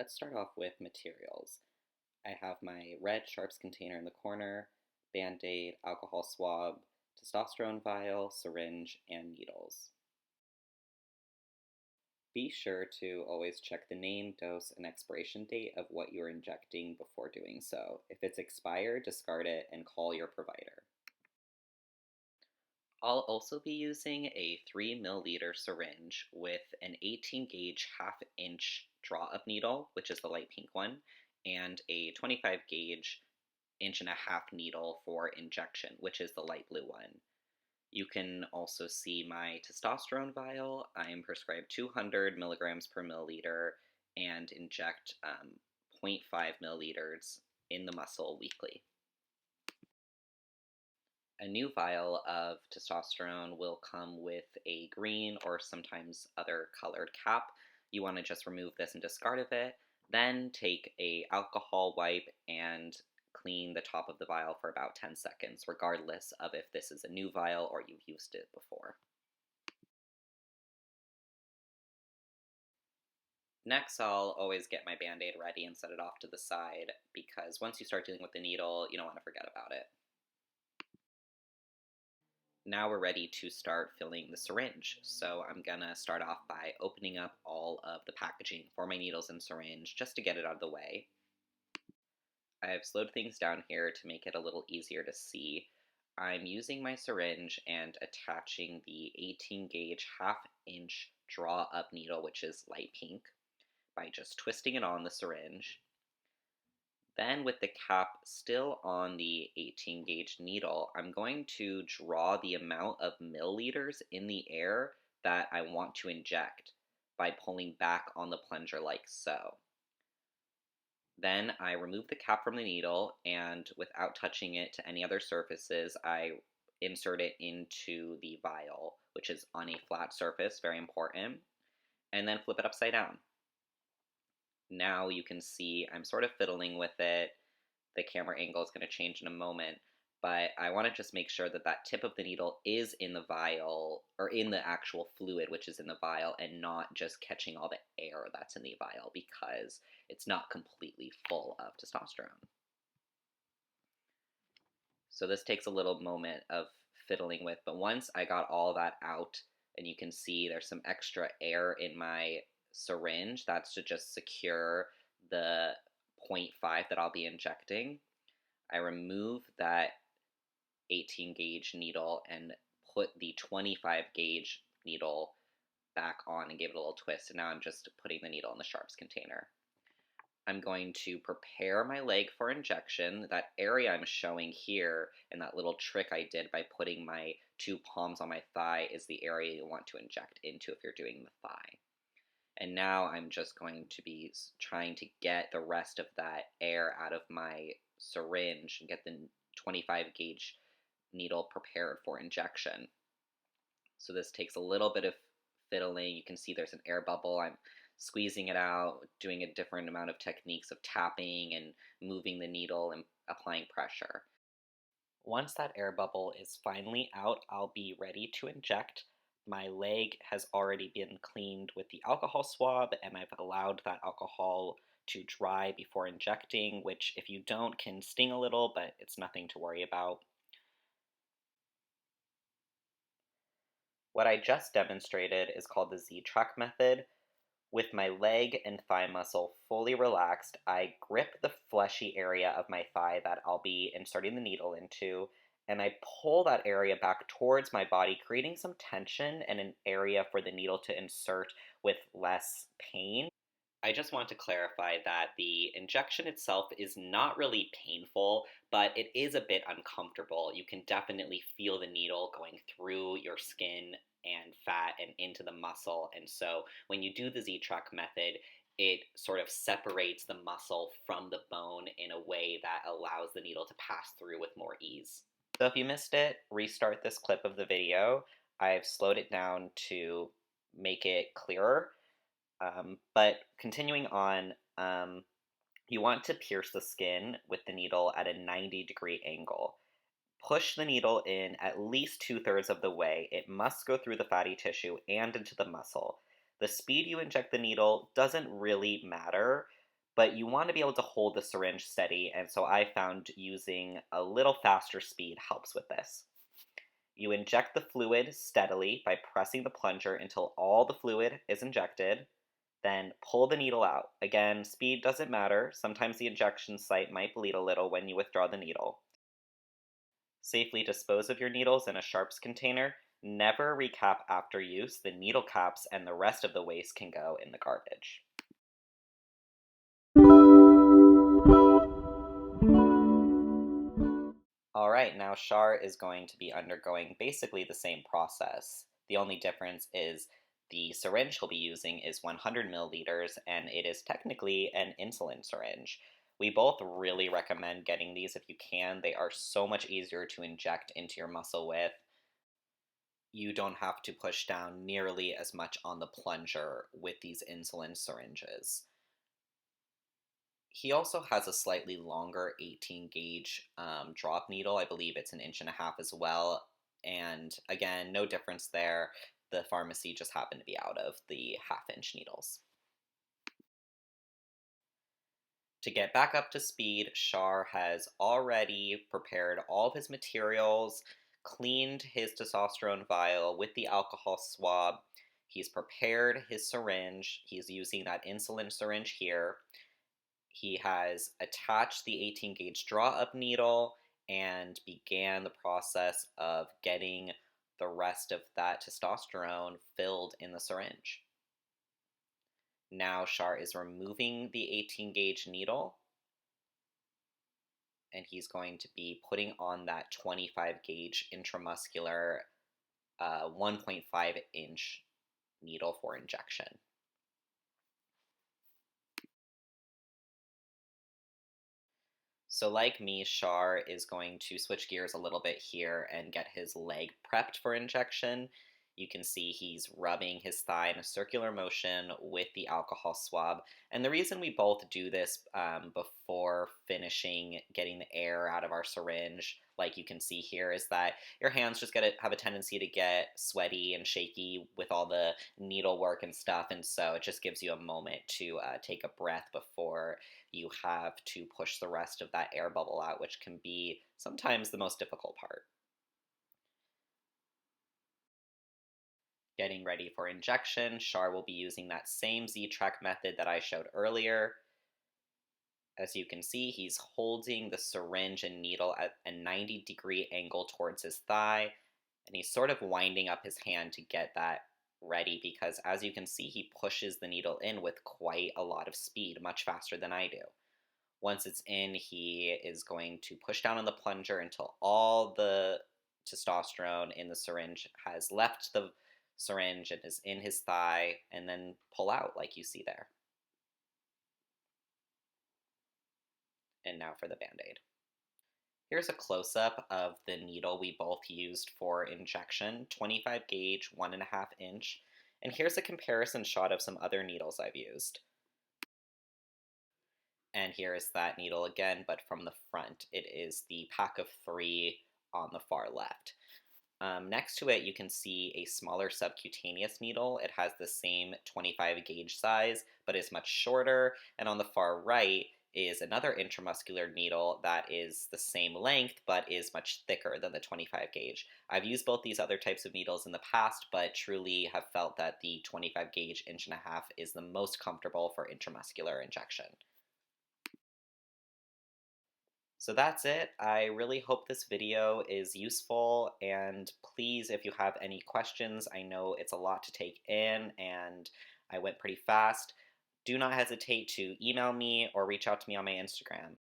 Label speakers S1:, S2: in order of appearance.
S1: Let's start off with materials. I have my red sharps container in the corner, Band-Aid, alcohol swab, testosterone vial, syringe, and needles. Be sure to always check the name, dose, and expiration date of what you're injecting before doing so. If it's expired, discard it and call your provider. I'll also be using a 3 milliliter syringe with an 18 gauge half-inch draw-up needle, which is the light pink one, and a 25 gauge inch and a half needle for injection, which is the light blue one. You can also see my testosterone vial. I am prescribed 200 milligrams per milliliter and inject 0.5 milliliters in the muscle weekly. A new vial of testosterone will come with a green or sometimes other colored cap. You want to just remove this and discard of it. Then take a alcohol wipe and clean the top of the vial for about 10 seconds, regardless of if this is a new vial or you've used it before. Next, I'll always get my Band-Aid ready and set it off to the side because once you start dealing with the needle, you don't want to forget about it. Now we're ready to start filling the syringe. So I'm gonna start off by opening up all of the packaging for my needles and syringe just to get it out of the way. I've slowed things down here to make it a little easier to see. I'm using my syringe and attaching the 18 gauge half-inch draw-up needle, which is light pink, by just twisting it on the syringe. Then with the cap still on the 18 gauge needle, I'm going to draw the amount of milliliters in the air that I want to inject by pulling back on the plunger like so. Then I remove the cap from the needle and without touching it to any other surfaces, I insert it into the vial, which is on a flat surface, very important, and then flip it upside down. Now you can see I'm sort of fiddling with it. The camera angle is going to change in a moment, but I want to just make sure that that tip of the needle is in the vial, or in the actual fluid which is in the vial, and not just catching all the air that's in the vial because it's not completely full of testosterone. So this takes a little moment of fiddling with, but once I got all that out, and you can see there's some extra air in my syringe, that's to just secure the 0.5 that I'll be injecting. I remove that 18 gauge needle and put the 25 gauge needle back on and give it a little twist, and now I'm just putting the needle in the sharps container. I'm going to prepare my leg for injection. That area I'm showing here and that little trick I did by putting my two palms on my thigh is the area you want to inject into if you're doing the thigh. And now I'm just going to be trying to get the rest of that air out of my syringe and get the 25 gauge needle prepared for injection. So this takes a little bit of fiddling. You can see there's an air bubble. I'm squeezing it out, doing a different amount of techniques of tapping and moving the needle and applying pressure. Once that air bubble is finally out, I'll be ready to inject. My leg has already been cleaned with the alcohol swab, and I've allowed that alcohol to dry before injecting, which if you don't can sting a little, but it's nothing to worry about. What I just demonstrated is called the Z-track method. With my leg and thigh muscle fully relaxed, I grip the fleshy area of my thigh that I'll be inserting the needle into, and I pull that area back towards my body, creating some tension and an area for the needle to insert with less pain. I just want to clarify that the injection itself is not really painful, but it is a bit uncomfortable. You can definitely feel the needle going through your skin and fat and into the muscle. And so when you do the Z-track method, it sort of separates the muscle from the bone in a way that allows the needle to pass through with more ease. So if you missed it, restart this clip of the video. I've slowed it down to make it clearer. But continuing on, you want to pierce the skin with the needle at a 90-degree angle. Push the needle in at least 2/3 of the way. It must go through the fatty tissue and into the muscle. The speed you inject the needle doesn't really matter. but you want to be able to hold the syringe steady, and so I found using a little faster speed helps with this. You inject the fluid steadily by pressing the plunger until all the fluid is injected, then pull the needle out. Again, speed doesn't matter. Sometimes the injection site might bleed a little when you withdraw the needle. Safely dispose of your needles in a sharps container. Never recap after use. The needle caps and the rest of the waste can go in the garbage. Alright, now Shar is going to be undergoing basically the same process. The only difference is the syringe he'll be using is 100 milliliters, and it is technically an insulin syringe. We both really recommend getting these if you can. They are so much easier to inject into your muscle with. You don't have to push down nearly as much on the plunger with these insulin syringes. He also has a slightly longer 18 gauge drop needle. I believe it's an inch and a half as well. And again, no difference there. The pharmacy just happened to be out of the half-inch needles. To get back up to speed, Shar has already prepared all of his materials, cleaned his testosterone vial with the alcohol swab. He's prepared his syringe. He's using that insulin syringe here. He has attached the 18 gauge draw up needle and began the process of getting the rest of that testosterone filled in the syringe. Now Shar is removing the 18 gauge needle, and he's going to be putting on that 25 gauge intramuscular 1.5 inch needle for injection. So like me, Shar is going to switch gears a little bit here and get his leg prepped for injection. You can see he's rubbing his thigh in a circular motion with the alcohol swab. And the reason we both do this before finishing getting the air out of our syringe, like you can see here, is that your hands just have a tendency to get sweaty and shaky with all the needle work and stuff. And so it just gives you a moment to take a breath before you have to push the rest of that air bubble out, which can be sometimes the most difficult part. Getting ready for injection, Shar will be using that same Z-Track method that I showed earlier. As you can see, he's holding the syringe and needle at a 90-degree angle towards his thigh, and he's sort of winding up his hand to get that ready because, as you can see, he pushes the needle in with quite a lot of speed, much faster than I do. Once it's in, he is going to push down on the plunger until all the testosterone in the syringe has left the syringe and is in his thigh, and then pull out like you see there. And now for the Band-Aid. Here's a close-up of the needle we both used for injection, 25 gauge, 1.5 inch. And here's a comparison shot of some other needles I've used. And here is that needle again, but from the front. It is the pack of 3 on the far left. Next to it, you can see a smaller subcutaneous needle. It has the same 25 gauge size, but is much shorter. And on the far right is another intramuscular needle that is the same length, but is much thicker than the 25 gauge. I've used both these other types of needles in the past, but truly have felt that the 25 gauge 1.5 inch is the most comfortable for intramuscular injection. So that's it. I really hope this video is useful, and please, if you have any questions, I know it's a lot to take in, and I went pretty fast. Do not hesitate to email me or reach out to me on my Instagram.